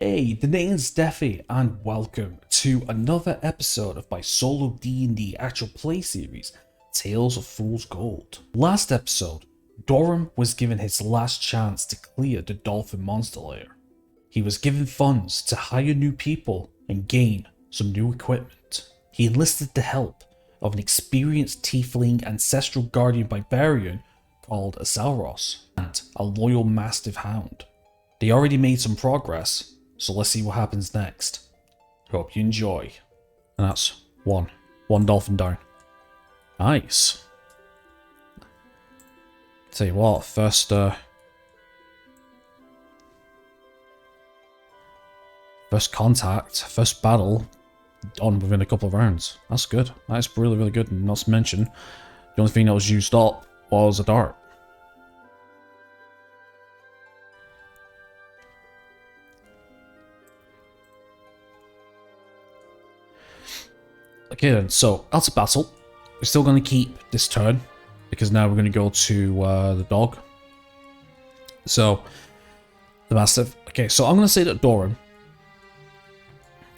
Hey, the name's Steffi, and welcome to another episode of my solo D&D actual play series, Tales of Fool's Gold. Last episode, Doran was given his last chance to clear the Dolphin Monster Lair. He was given funds to hire new people and gain some new equipment. He enlisted the help of an experienced tiefling ancestral guardian barbarian called Asalros, and a loyal mastiff hound. They already made some progress, so let's see what happens next. Hope you enjoy. And that's one dolphin down. Nice. Tell you what, first contact, first battle done within a couple of rounds. That's good. That's really, really good. And not to mention, the only thing that was used up was a dart. Okay then, so out of battle. We're still going to keep this turn, because now we're going to go to the dog. So, the Mastiff. Okay, so I'm going to say that Doran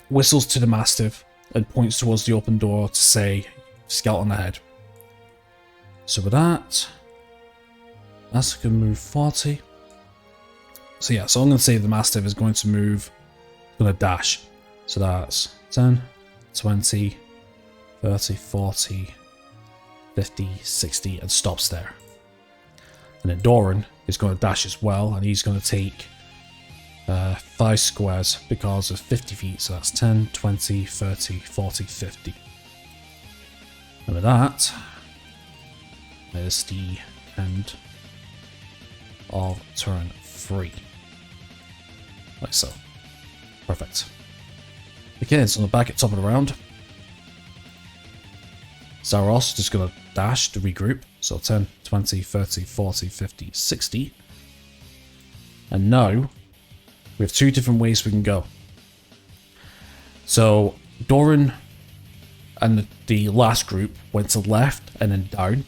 whistles to the Mastiff and points towards the open door to say, scout on ahead. So with that, that's going to move 40. So yeah, so I'm going to say the Mastiff is going to move, going to dash. So that's 10, 20, 30, 40, 50, 60, and stops there. And then Doran is going to dash as well, and he's going to take 5 squares because of 50 feet, so that's 10, 20, 30, 40, 50. And with that, is the end of turn 3. Like so. Perfect. Okay, so on the back at top of the round, Saros just going to dash to regroup. So 10, 20, 30, 40, 50, 60. And now, we have 2 different ways we can go. So, Doran and the last group went to the left and then down.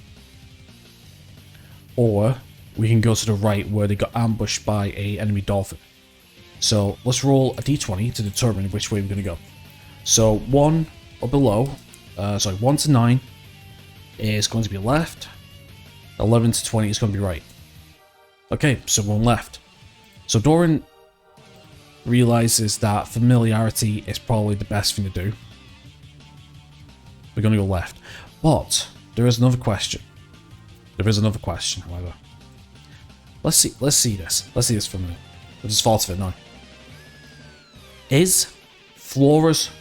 Or, we can go to the right where they got ambushed by an enemy dolphin. So, let's roll a d20 to determine which way we're going to go. So, 1 or below, 1 to 9 is going to be left, 11 to 20 is going to be right. Okay, so we're on left. So Doran realizes that familiarity is probably the best thing to do. We're going to go left. But there is another question. There is another question, however. Let's see this. Let's see this for a minute. I'll just thought of it now. Is Flora's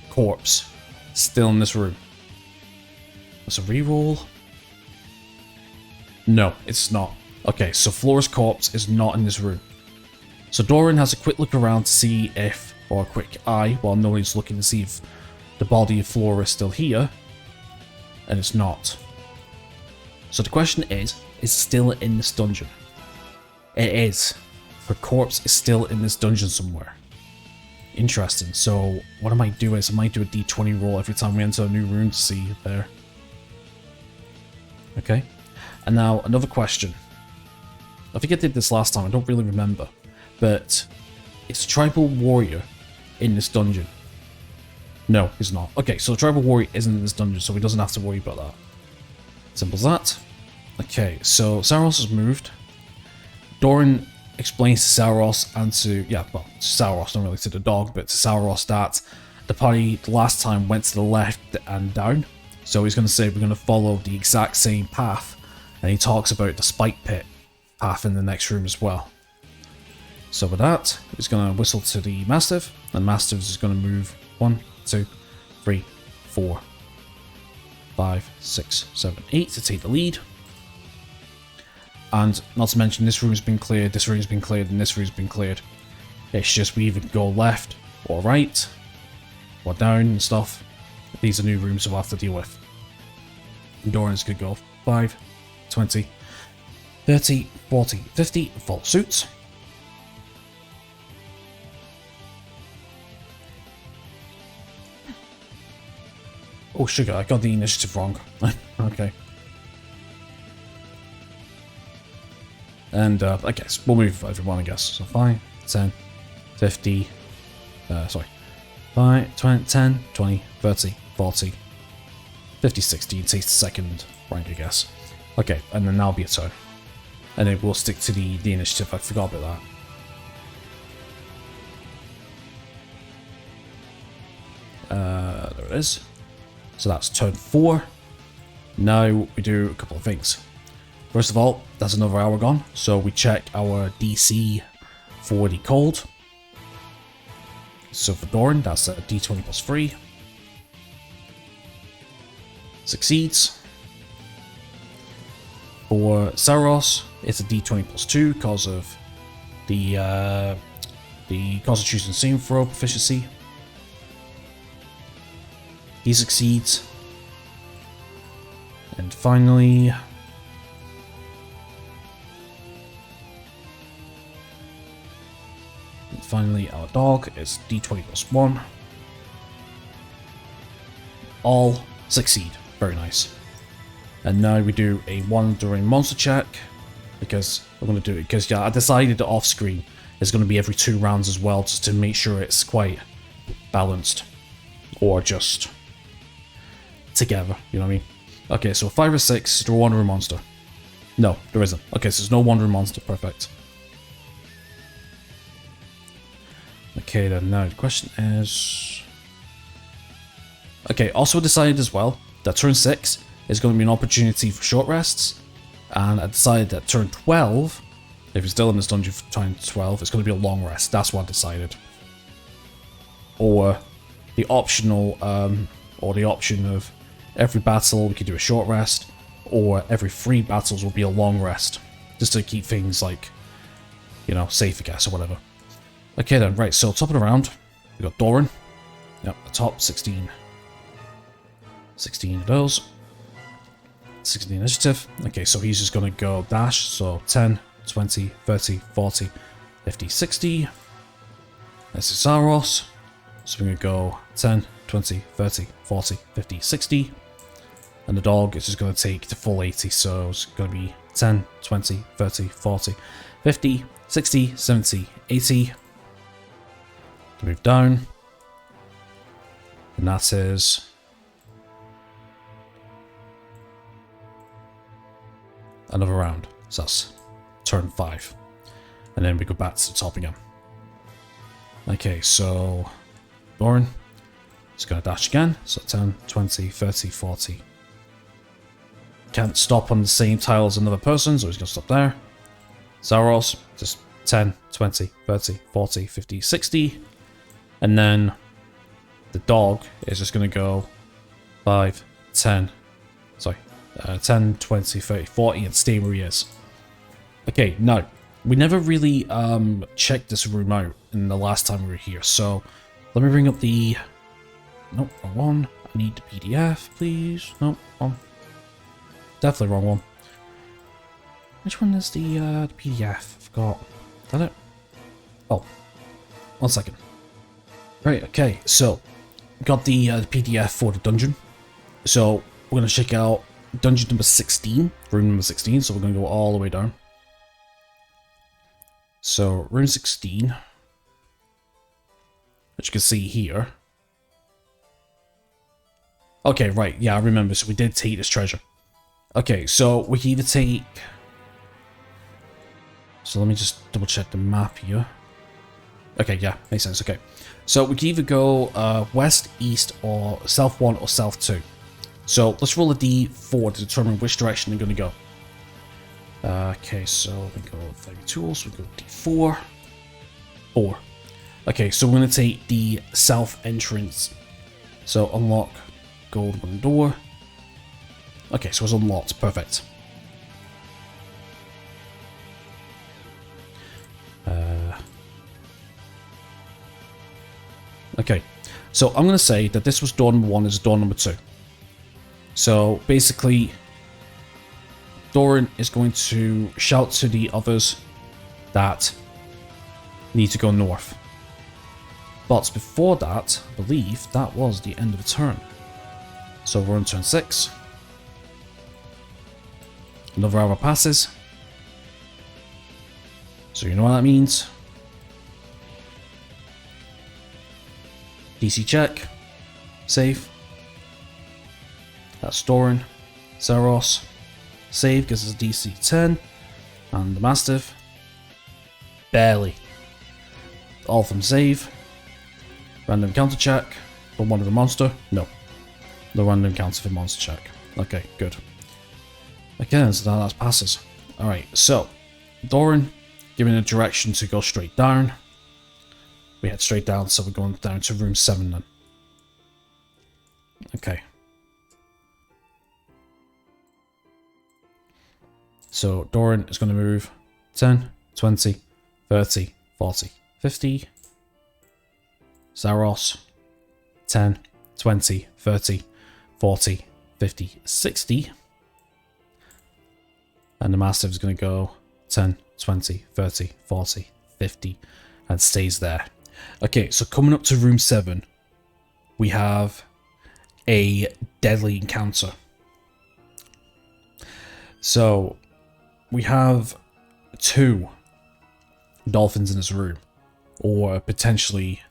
corpse still in this room? That's a reroll. No, it's not. Okay, so Flora's corpse is not in this room. So Doran has a quick look around to see if, or a quick eye, while nobody's looking to see if the body of Flora is still here. And it's not. So the question is it still in this dungeon? It is. Her corpse is still in this dungeon somewhere. Interesting. So what I might do is I might do a d20 roll every time we enter a new room to see it there. Okay. And now another question. I think I did this last time, I don't really remember. But it's a tribal warrior in this dungeon. No, he's not. Okay, so the tribal warrior isn't in this dungeon, so he doesn't have to worry about that. Simple as that. Okay, so Saros has moved. Doran explains to Saros and to Saros, not really to the dog, but to Saros that the party last time went to the left and down. So he's going to say we're going to follow the exact same path. And he talks about the spike pit path in the next room as well. So with that, he's going to whistle to the Mastiff. And Mastiff is going to move 1, 2, 3, 4, 5, 6, 7, 8 to take the lead. And not to mention, this room's been cleared, this room's been cleared, and this room's been cleared. It's just we either go left or right, or down and stuff. These are new rooms we'll have to deal with. And Doran's could go 5, 20, 30, 40, 50, full suits. Oh sugar, I got the initiative wrong. Okay. And I guess we'll move everyone, I guess. So 5, 10, 50, Sorry. 5, 20, 10, 20, 30, 40, 50, 60. It takes the second rank, I guess. Okay, and then that'll be a turn. And then we'll stick to the initiative. I forgot about that. There it is. So that's turn 4. Now we do a couple of things. First of all, that's another hour gone, so we check our DC for the cold. So for Doran, that's a D20 plus 3. Succeeds. For Saros, it's a D20 plus 2 because of the Constitution saving throw proficiency. He succeeds. And finally, our dog is D20 plus 1. All succeed. Very nice. And now we do a wandering monster check, because we're going to do it, because yeah, I decided that off screen is going to be every 2 rounds as well, just to make sure it's quite balanced, or just together, you know what I mean? Okay, so 5 or 6, is there a wandering monster? No, there isn't. Okay, so there's no wandering monster, perfect. Okay, then now the question is... Okay, also decided as well that turn 6 is going to be an opportunity for short rests, and I decided that turn 12, if you're still in this dungeon for turn 12, it's going to be a long rest. That's what I decided. Or the optional, or the option of every battle we could do a short rest, or every 3 battles will be a long rest, just to keep things like, you know, safe, I guess, or whatever. Okay then, right, so top of the round, we got Doran. Yep, the top 16. 16 of those. 16 initiative. Okay, so he's just gonna go dash, so 10, 20, 30, 40, 50, 60. This is Saros. So we're gonna go 10, 20, 30, 40, 50, 60. And the dog is just gonna take the full 80, so it's gonna be 10, 20, 30, 40, 50, 60, 70, 80. Move down, and that is another round. So that's turn 5, and then we go back to the top again. Okay, so Doran is going to dash again, so 10, 20, 30, 40. Can't stop on the same tile as another person, so he's going to stop there. Saros, just 10, 20, 30, 40, 50, 60. And then the dog is just going to go 5, 10, 10, 20, 30, 40 and stay where he is. Okay, now, we never really checked this room out in the last time we were here, so let me bring up the... Nope, wrong one. I need the PDF, please. Nope, wrong. Definitely wrong one. Which one is the PDF? I forgot. Is that it? Oh, 1 second. Right, okay, so got the PDF for the dungeon. So we're going to check out dungeon number 16, room number 16, so we're going to go all the way down. So room 16, which you can see here. Okay, right, yeah, I remember, so we did take this treasure. Okay, so we can either take... So let me just double check the map here. Okay, yeah, makes sense, okay. So we can either go west, east, or south 1 or south 2. So let's roll a d4 to determine which direction they're going to go. Okay, so we go 30 tools, we go d4. 4. Okay, so we're going to take the south entrance. So unlock gold 1 door. Okay, so it's unlocked, perfect. Okay, so I'm going to say that this was door number 1, this is door number 2. So basically, Doran is going to shout to the others that need to go north. But before that, I believe that was the end of the turn. So we're on turn 6. Another hour passes. So you know what that means? DC check. Save. That's Doran. Zaros. Save gives us a DC 10. And the Mastiff. Barely. All of them save. Random counter check. From one of the monster. No. No random counter for monster check. Okay, good. Okay, so that passes. Alright, so Doran giving a direction to go straight down. We head straight down, so we're going down to room 7 then. Okay. So Doran is going to move 10, 20, 30, 40, 50. Zaros 10, 20, 30, 40, 50, 60. And the Mastiff is going to go 10, 20, 30, 40, 50, and stays there. Okay, so coming up to room 7, we have a deadly encounter. So, we have 2 dolphins in this room, or potentially...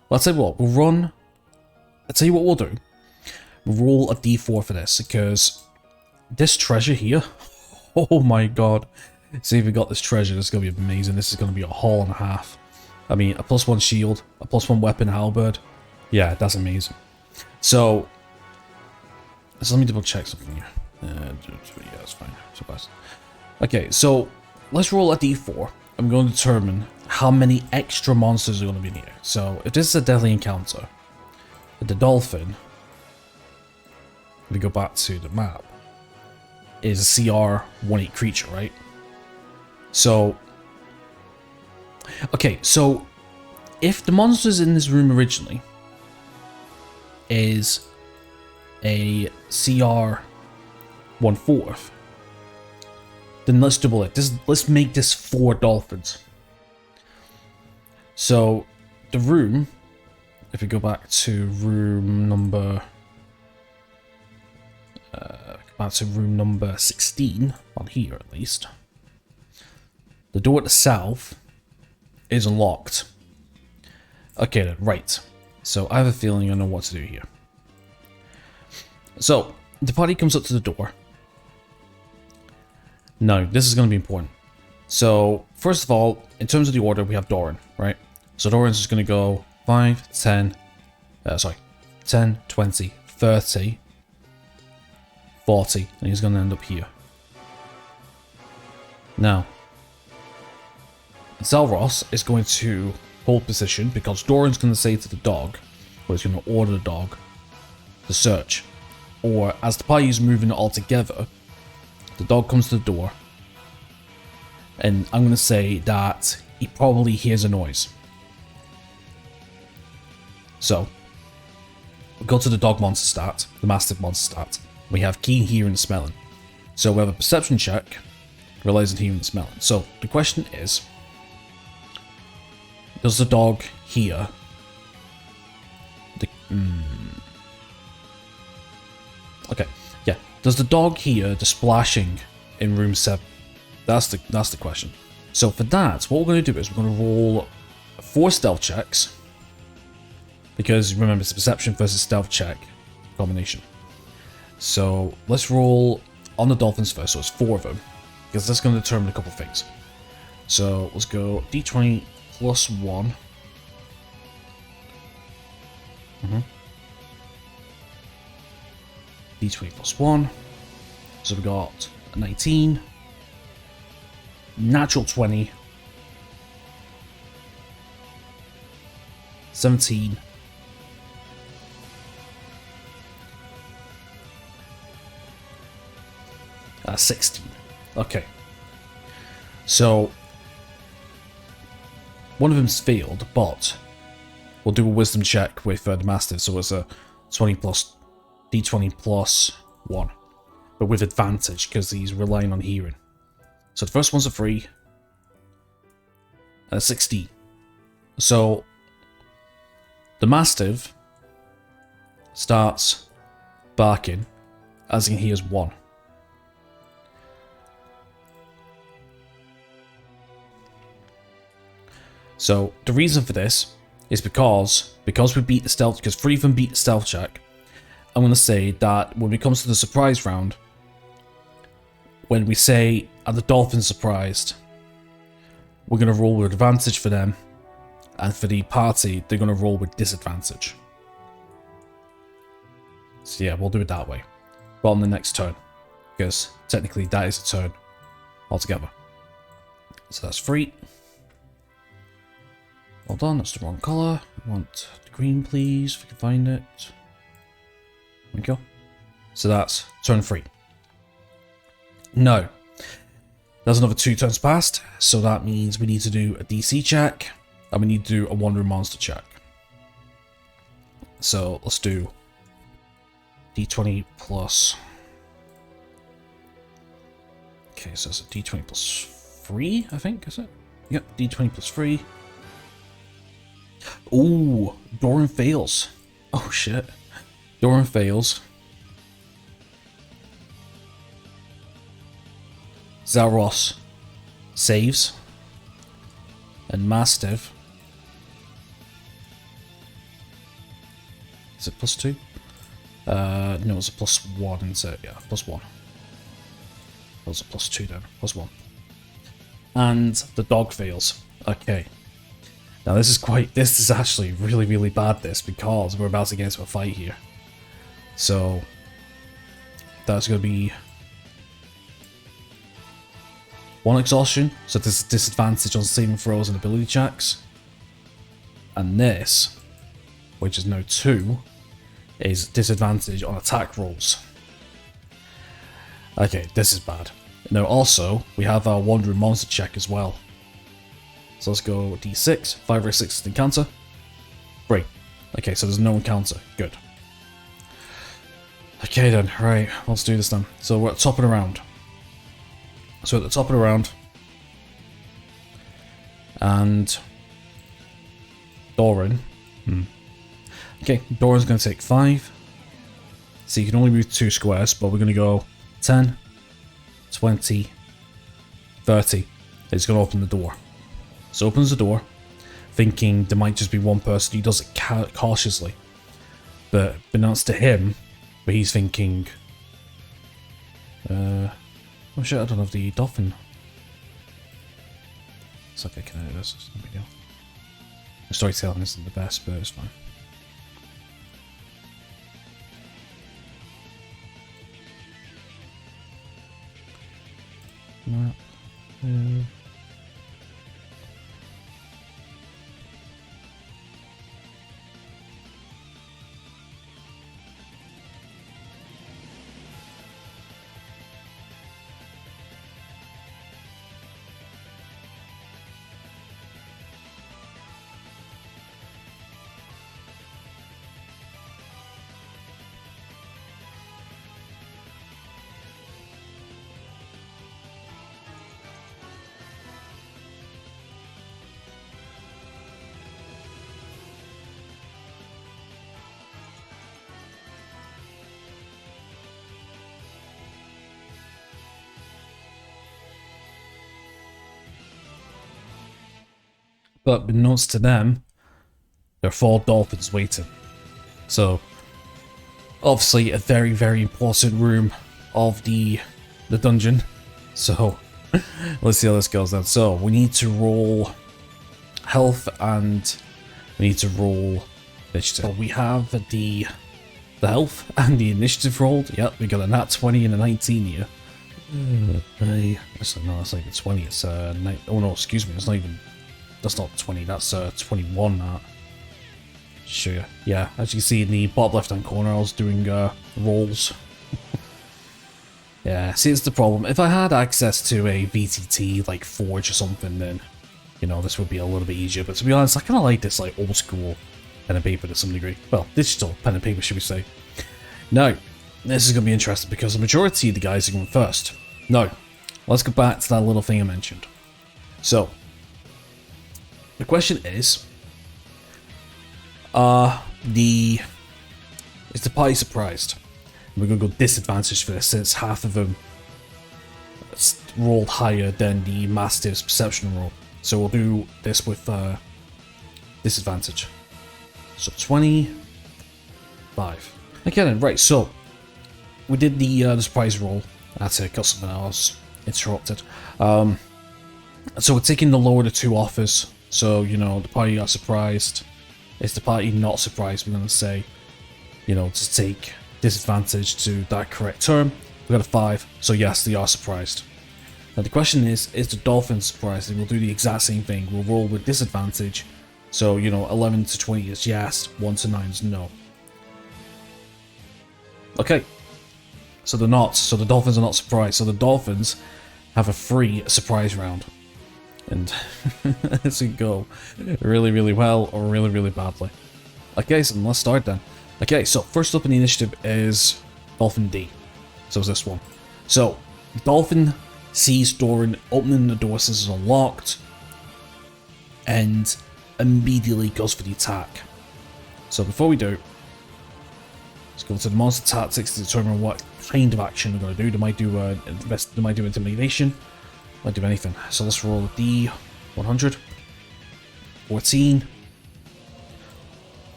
Well, I'll tell you what, I'll tell you what we'll do. We'll roll a d4 for this, because this treasure here, oh my god. See if we got this treasure, this is going to be amazing. This is going to be a haul and a half. I mean, a +1 shield, a +1 weapon halberd. Yeah, that's amazing. So let me double check something here. Yeah, that's fine. So fast. Okay, so let's roll a d4. I'm going to determine how many extra monsters are going to be in here. So if this is a deadly encounter, the dolphin, if we go back to the map, is a CR-18 creature, right? So, okay, so if the monsters in this room originally is a CR-1/4, then let's double it. Let's make this 4 dolphins. So, the room, if we go back to room number... back to room number 16, on here at least. The door at the south is unlocked. Okay then, right. So I have a feeling I know what to do here. So, the party comes up to the door. Now, this is going to be important. So, first of all, in terms of the order, we have Doran, right? So Doran's just going to go 5, 10, 10, 20, 30, 40, and he's going to end up here. Now, Zaros is going to hold position because Doran's going to say to the dog, or he's going to order the dog to search. Or as the party is moving all together, the dog comes to the door, and I'm going to say that he probably hears a noise. So, we'll go to the dog monster stat, the Mastiff monster stat. We have keen hearing and smelling. So we have a perception check, relies on hearing and smelling. So the question is, does the dog hear the... Okay, yeah. Does the dog hear the splashing in room 7? That's the question. So for that, what we're going to do is we're going to roll 4 stealth checks. Because remember, it's a perception versus stealth check combination. So let's roll on the dolphins first, so it's 4 of them. Because that's going to determine a couple of things. So let's go d20 plus 1. D20 plus 1. So we got a 19. Natural 20. 17. Uh, 16. Okay. So one of them's failed, but we'll do a wisdom check with the Mastiff, so it's a 20 plus d20 plus 1, but with advantage because he's relying on hearing. So the first one's a 3 and a 16. So the Mastiff starts barking as he hears 1. So the reason for this is because we beat the stealth, because 3 of them beat the stealth check. I'm going to say that when it comes to the surprise round, when we say, are the dolphins surprised, we're going to roll with advantage for them, and for the party, they're going to roll with disadvantage. So yeah, we'll do it that way. Well, on the next turn, because technically that is a turn altogether. So that's 3. Well done, that's the wrong colour. I want the green, please, if we can find it. There we go. So that's turn 3. No. There's another 2 turns passed, so that means we need to do a DC check, and we need to do a wandering monster check. So let's do D20 plus... Okay, so it's a D20 plus 3, I think, is it? Yep, D20 plus 3. Ooh, Doran fails. Oh shit. Doran fails. Zalros saves. And Mastiff. Is it plus 2? No, it's a plus 1, isn't it? Yeah, plus 1. That was a plus 2 then. Plus 1. And the dog fails. Okay. Now this is actually really, really bad, this, because we're about to get into a fight here. So that's going to be 1 exhaustion, so there's a disadvantage on saving throws and ability checks. And this, which is now 2, is disadvantage on attack rolls. Okay, this is bad. Now also, we have our wandering monster check as well. So let's go D6, 5 or 6 is encounter. 3. Okay, so there's no encounter. Good. Okay then, right, let's do this then. So we're at the top of the round. So at the top of the round. And Doran. Okay, Doran's going to take 5. So you can only move 2 squares, but we're going to go 10, 20, 30. It's going to open the door. So opens the door, thinking there might just be one person. He does it cautiously. But announced to him, but he's thinking, oh shit, I don't have the dolphin. It's okay, can I do this? It's no big deal. The storytelling isn't the best, but it's fine. Map. But unbeknownst to them, there are 4 dolphins waiting. So, obviously a very, very important room of the dungeon. So, let's see how this goes then. So, we need to roll health and we need to roll initiative. So we have the health and the initiative rolled. Yep, we got a nat 20 and a 19 here. That's like a 20. It's oh no, excuse me, it's not even. That's not 20, that's 21, that. Sure. Yeah, as you can see in the bottom left hand corner, I was doing rolls. Yeah, see, it's the problem. If I had access to a VTT, like Forge or something, then, you know, this would be a little bit easier. But to be honest, I kind of like this, like, old school pen and paper to some degree. Well, digital pen and paper, should we say. Now, this is going to be interesting because the majority of the guys are going first. Now, let's go back to that little thing I mentioned. So, the question is, is the party surprised? We're going to go disadvantage for this since half of them rolled higher than the Mastiff's perception roll. So we'll do this with disadvantage. So 25. Okay then, right, so we did the surprise roll. I had to cut something else. Interrupted. So we're taking the lower of the two offers. So, you know, the party got surprised. It's the party not surprised, we're going to say, you know, to take disadvantage to that correct term. We got a 5, so yes, they are surprised. Now the question is the dolphin surprised? And we'll do the exact same thing. We'll roll with disadvantage. So, you know, 11 to 20 is yes, 1 to 9 is no. Okay. So they're not. So the dolphins are not surprised. So the dolphins have a free surprise round. And this can go really, really well or really, really badly. Okay, so let's start then. Okay, so first up in the initiative is Dolphin D. So it's this one. So, Dolphin sees Doran opening the door since it's unlocked, and immediately goes for the attack. So before we do, let's go to the monster tactics to determine what kind of action they're going to do. They might do intimidation, might do anything. So let's roll a D100. 14.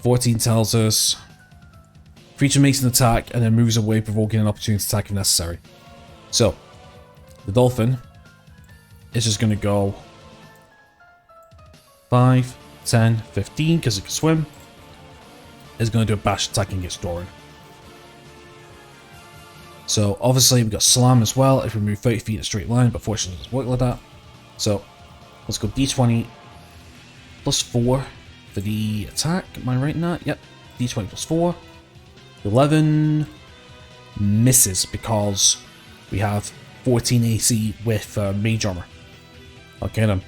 14 tells us creature makes an attack and then moves away, provoking an opportunity attack if necessary. So the dolphin is just going to go 5, 10, 15 because it can swim. Is going to do a bash attack against Doran. So obviously we've got slam as well if we move 30 feet in a straight line, but fortunately it doesn't work like that. So let's go D20 plus 4 for the attack. Am I right in that? Yep. D20 plus 4. 11 misses because we have 14 AC with mage armor. Okay then.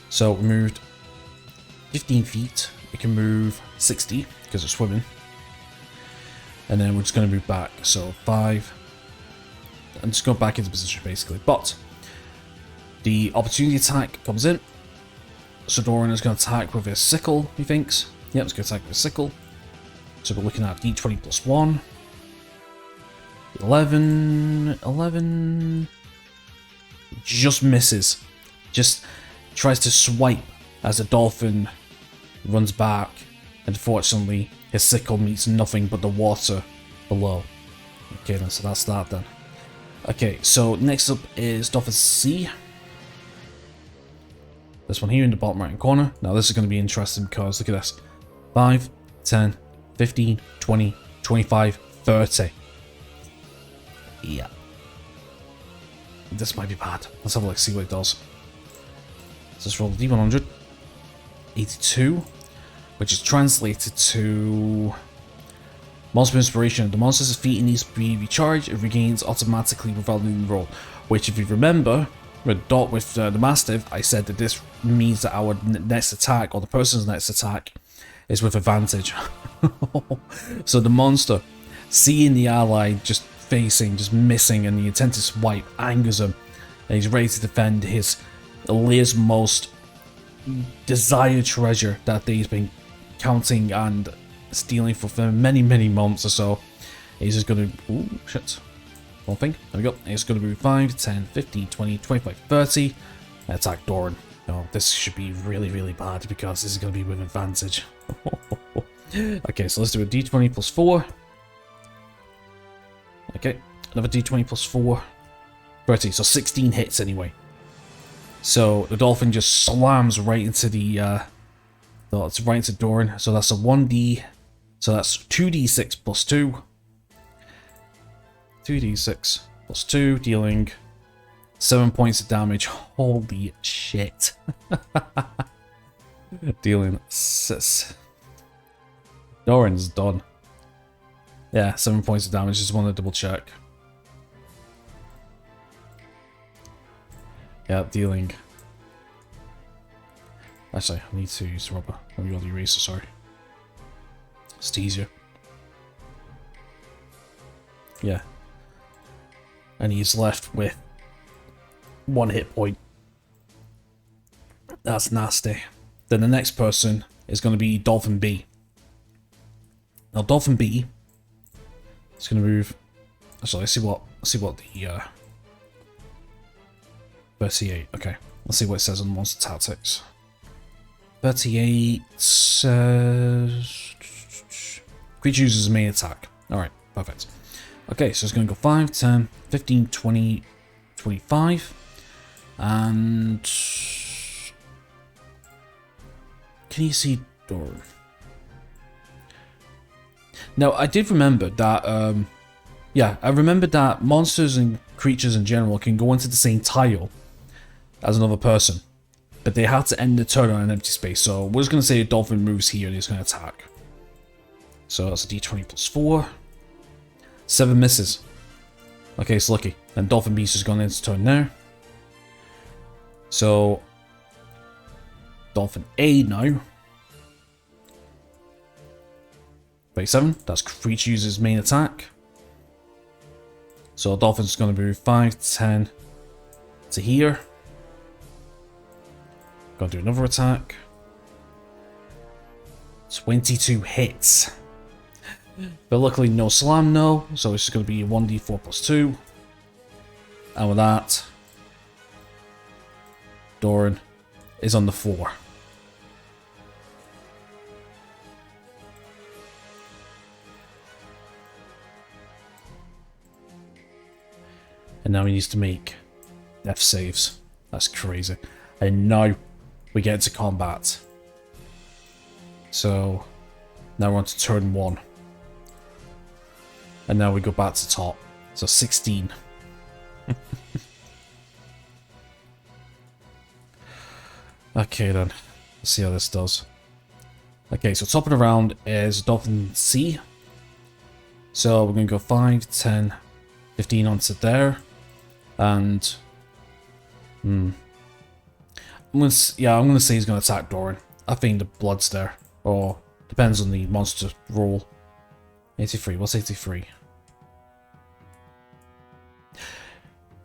So we moved 15 feet. We can move 60 because it's swimming. And then we're just going to move back. So 5. I'm just going back into position basically. But the opportunity attack comes in. So Doran is going to attack with his sickle, he thinks. Yep, it's going to attack with his sickle. So we're looking at D20 plus 1. 11 just misses. Just tries to swipe as the dolphin runs back. Unfortunately, his sickle meets nothing but the water below. Okay then, so that's that then. Okay, so next up is Dolphin C. This one here in the bottom right hand corner. Now this is going to be interesting because look at this. 5, 10, 15, 20, 25, 30. Yeah. This might be bad. Let's have a look, see what it does. So let's roll the D100. 82. Which is translated to Monster Inspiration. The monster's feat needs to be recharged. It regains automatically without needing to roll. Which, if you remember, with the Mastiff, I said that this means that our next attack, or the person's next attack, is with advantage. So the monster, seeing the ally just missing, and the intent to swipe angers him, and he's ready to defend his Lear's most desired treasure that he's been counting and stealing for many, many months or so. He's just going to... Ooh, shit. One thing. There we go. He's going to move 5, 10, 15, 20, 25, 30. And attack Doran. No, this should be really, really bad because this is going to be with advantage. Okay, so let's do a D20 plus 4. Okay, another D20 plus 4. 30, so 16 hits anyway. So the dolphin just slams right into the... it's right into Doran. So that's a 1D... So that's 2d6 plus 2. 2d6 plus 2, dealing 7 points of damage. Holy shit. Dealing 6. Doran's done. Yeah, 7 points of damage. Just want to double check. Yeah, dealing. Actually, I need to use the rubber. Let me go to the eraser, sorry. It's easier. Yeah. And he's left with 1 hit point. That's nasty. Then the next person is going to be Dolphin B. Now Dolphin B is going to move. Actually, let's see what the 38. Okay, let's see what it says on Monster Tactics. 38. Creature uses main attack. Alright, perfect. Okay, so it's going to go 5, 10, 15, 20, 25. And... Can you see Doran? Now, I did remember that, yeah, I remembered that monsters and creatures in general can go into the same tile as another person. But they had to end the turn on an empty space, so we're just going to say a dolphin moves here and he's going to attack. So that's a d20 plus 4. 7 misses. Okay, it's lucky. And Dolphin Beast has gone into turn there. So, Dolphin A now. 37, that's creature uses main attack. So Dolphin's going to move 5, 10 to here. Going to do another attack. 22 hits. But luckily no slam, no. So it's just going to be 1d4 plus 2. And with that, Doran is on the floor. And now he needs to make death saves. That's crazy. And now we get into combat. So now we're on to turn 1. And now we go back to top. So 16. Okay then. Let's see how this does. Okay, so top of the round is Dolphin C. So we're going to go 5, 10, 15 onto there. And I'm gonna say he's gonna attack Doran. I think the blood's there, or depends on the monster roll. 83. What's 83?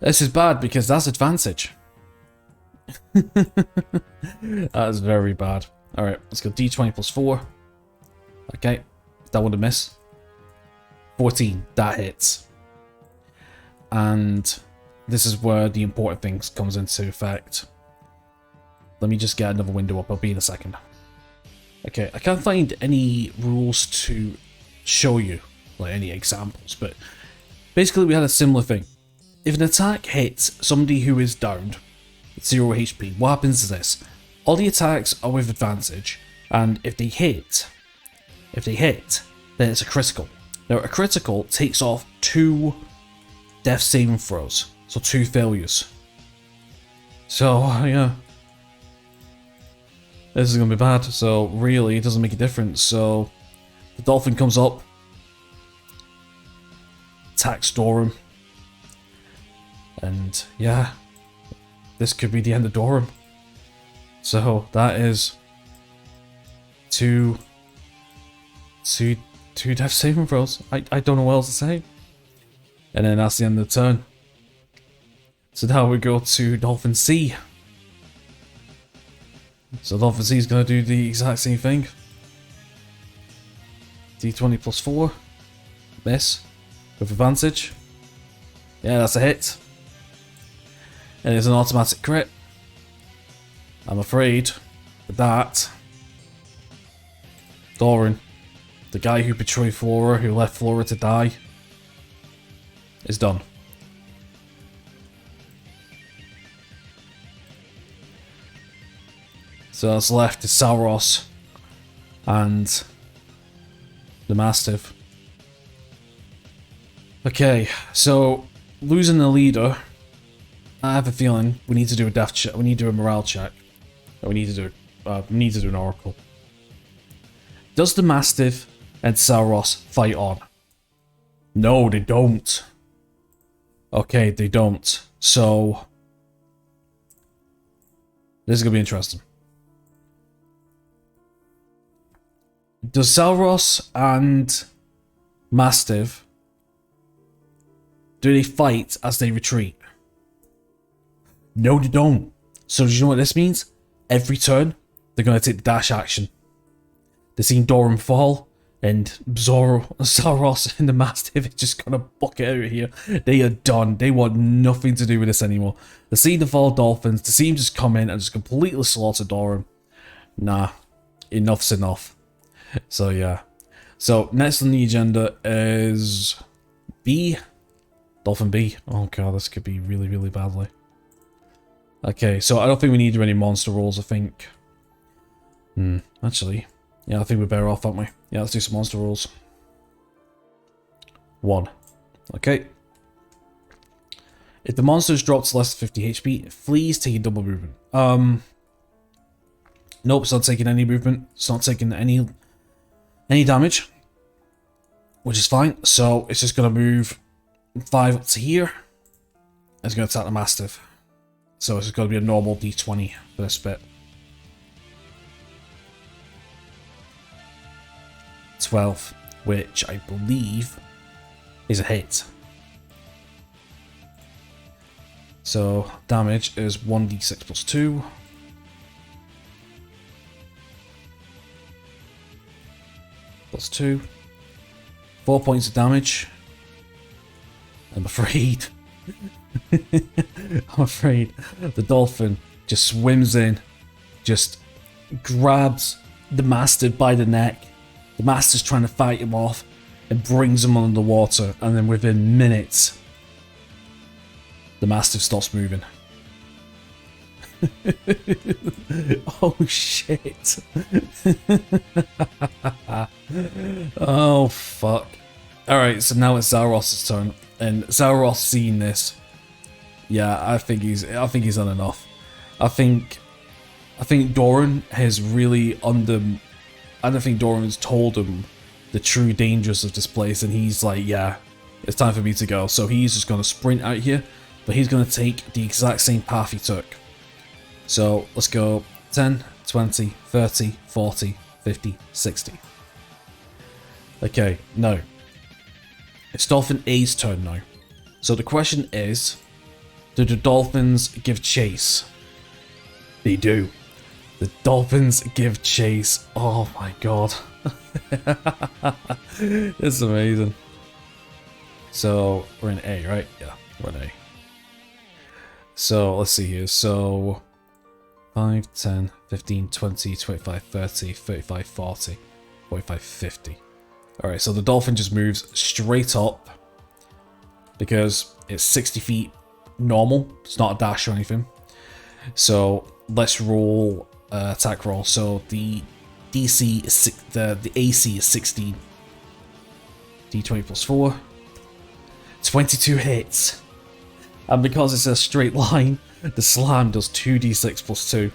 This is bad because that's advantage. That is very bad. All right, let's go d20 plus 4. Okay, that would have missed. 14. That hits. And this is where the important things comes into effect. Let me just get another window up. I'll be in a second. Okay, I can't find any rules to show you, like any examples, but basically we had a similar thing. If an attack hits somebody who is downed, 0 HP, what happens is this. All the attacks are with advantage, and if they hit, then it's a critical. Now a critical takes off 2 death saving throws. So 2 failures. So, yeah. This is going to be bad. So, really, it doesn't make a difference. So, the Dolphin comes up. Attacks Doran. And, yeah. This could be the end of Doran. So, that is 2 death saving throws. I don't know what else to say. And then that's the end of the turn. So now we go to Dolphin C. So Dolphin C is going to do the exact same thing. D20 plus 4. Miss. With advantage. Yeah, that's a hit. And it's an automatic crit. I'm afraid that Doran, the guy who betrayed Flora, who left Flora to die, is done. So that's left is Sauros and the Mastiff. Okay, so losing the leader, I have a feeling we need to do a death check. We need to do a morale check. We need to do an oracle. Does the Mastiff and Sauros fight on? No, they don't. Okay, they don't. So this is gonna be interesting. Does Sauros and Mastiff, do they fight as they retreat? No, they don't. So do you know what this means? Every turn, they're going to take the dash action. They've seen Doran fall, and Sauros and the Mastiff are just going to buck it out of here. They are done. They want nothing to do with this anymore. They've seen the fall Dolphins. They see him just come in and just completely slaughter Doran. Nah, enough's enough. So yeah. So next on the agenda is B. Dolphin B. Oh god, this could be really, really badly. Okay, so I don't think we need to do any monster rolls, I think. Actually. Yeah, I think we're better off, aren't we? Yeah, let's do some monster rolls. 1. Okay. If the monster's dropped to less than 50 HP, it flees, taking double movement. Nope, it's not taking any movement. It's not taking any damage. Which is fine. So it's just going to move 5 up to here. It's going to attack the Mastiff. So it's going to be a normal D20 for this bit. 12, which I believe is a hit. So damage is 1d6 plus 2. Plus 2. 4 points of damage. I'm afraid. I'm afraid the dolphin just swims in, just grabs the Mastiff by the neck. The Mastiff's trying to fight him off and brings him under the water, and then within minutes, the Mastiff stops moving. Oh shit. Oh fuck. Alright, so now it's Zaros' turn. And Zaros seeing this. Yeah, I think he's done enough. I think Doran has really I don't think Doran's told him the true dangers of this place, and he's like, yeah, it's time for me to go. So he's just gonna sprint out here, but he's gonna take the exact same path he took. So let's go 10, 20, 30, 40, 50, 60. Okay, now it's Dolphin A's turn now. So the question is, do the Dolphins give chase? They do. The Dolphins give chase. Oh my god. It's amazing. So we're in A, right? Yeah, we're in A. So let's see here. So 5, 10, 15, 20, 25, 30, 35, 40, 45, 50. Alright, so the dolphin just moves straight up because it's 60 feet normal. It's not a dash or anything. So let's roll attack roll. So the DC is the AC is 16. D20 plus 4. 22 hits. And because it's a straight line, the slam does 2d6 plus 2.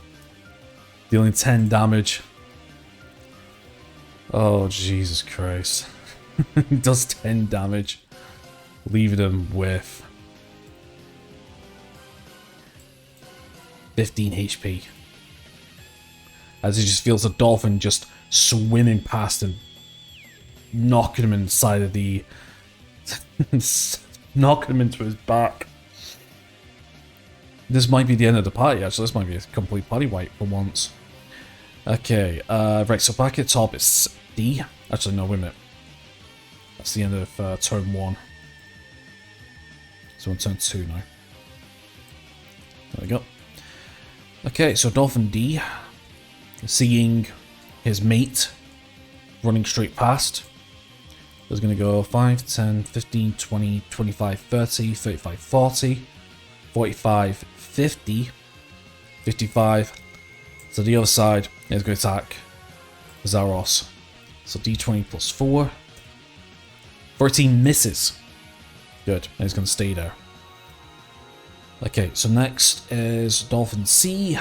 Dealing 10 damage. Oh, Jesus Christ. It does 10 damage. Leaving him with 15 HP. As he just feels a dolphin just swimming past him. Knocking him inside of the... knocking him into his back. This might be the end of the party, actually. This might be a complete party wipe for once. Okay, right, so back at top it's D. Actually, no, wait a minute. That's the end of turn 1. So on turn 2 now. There we go. Okay, so Dolphin D, seeing his mate running straight past, is going to go 5, 10, 15, 20, 25, 30, 35, 40, 45, 50, 55. So the other side is going to attack Zaros. So D20 plus 4. 13 misses. Good, and he's going to stay there. Okay, so next is Dolphin C,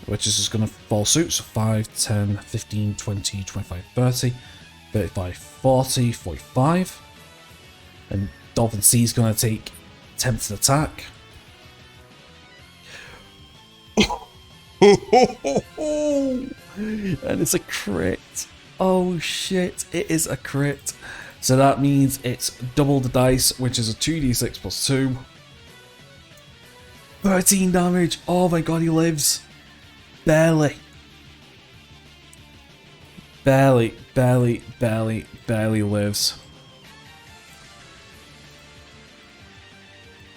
which is just going to follow suit. So 5, 10, 15, 20, 25, 30, 35, 40, 45. And Dolphin C is going to take attempted attack. And it's a crit. Oh shit, it is a crit. So that means it's double the dice, which is a 2d6 plus 2. 13 damage. Oh my god, he lives. Barely. Barely lives.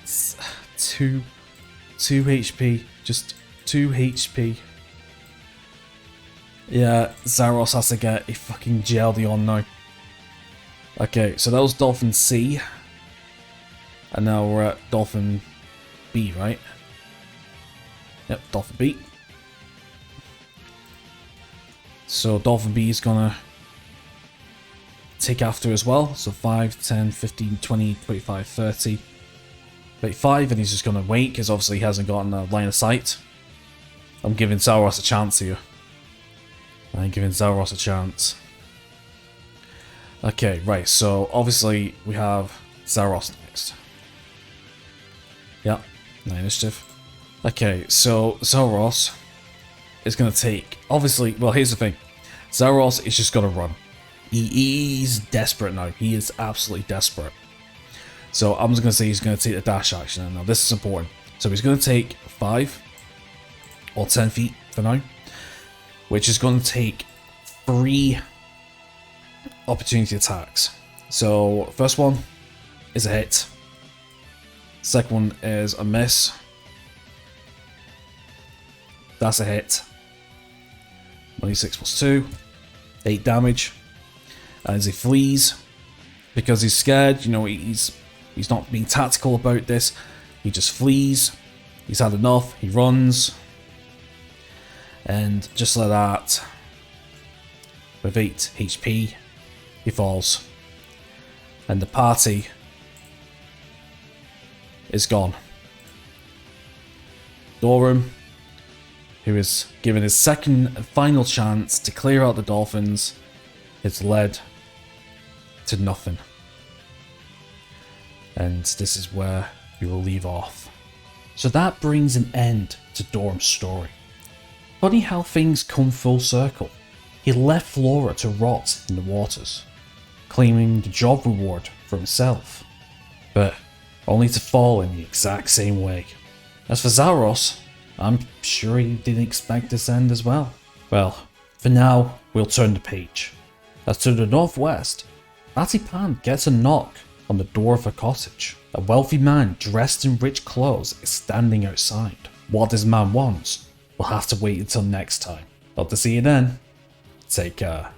It's 2 HP. Just 2 HP. Yeah, Zaros has to get a fucking jelly on now. Okay, so that was Dolphin C. And now we're at Dolphin B, right? Yep, Dolphin B. So Dolphin B is gonna take after as well. So 5, 10, 15, 20, 25, 30, 35, and he's just gonna wait because obviously he hasn't gotten a line of sight. I'm giving Zaros a chance here. I'm giving Zaros a chance. Okay, right, so obviously we have Zaros next. Yeah, 9 initiative. Okay, so Zaros is going to take... Obviously, well, here's the thing. Zaros is just going to run. He's desperate now. He is absolutely desperate. So I'm just going to say he's going to take the dash action. Now, this is important. So he's going to take 5 or 10 feet for now, which is going to take 3 opportunity attacks. So first one is a hit. Second one is a miss. That's a hit. 26 plus 2. 8 damage. As he flees, because he's scared, you know, he's not being tactical about this. He just flees. He's had enough. He runs. And just like that, with 8 HP, he falls. And the party is gone. Dorum, who is given his second and final chance to clear out the dolphins, is led to nothing. And this is where we will leave off. So that brings an end to Dorum's story. Funny how things come full circle. He left Flora to rot in the waters, claiming the job reward for himself, but only to fall in the exact same way. As for Zaros, I'm sure he didn't expect this end as well. Well, for now, we'll turn the page. As to the northwest, Batty Pan gets a knock on the door of her cottage. A wealthy man dressed in rich clothes is standing outside. What this man wants, we'll have to wait until next time. Hope to see you then. Take care.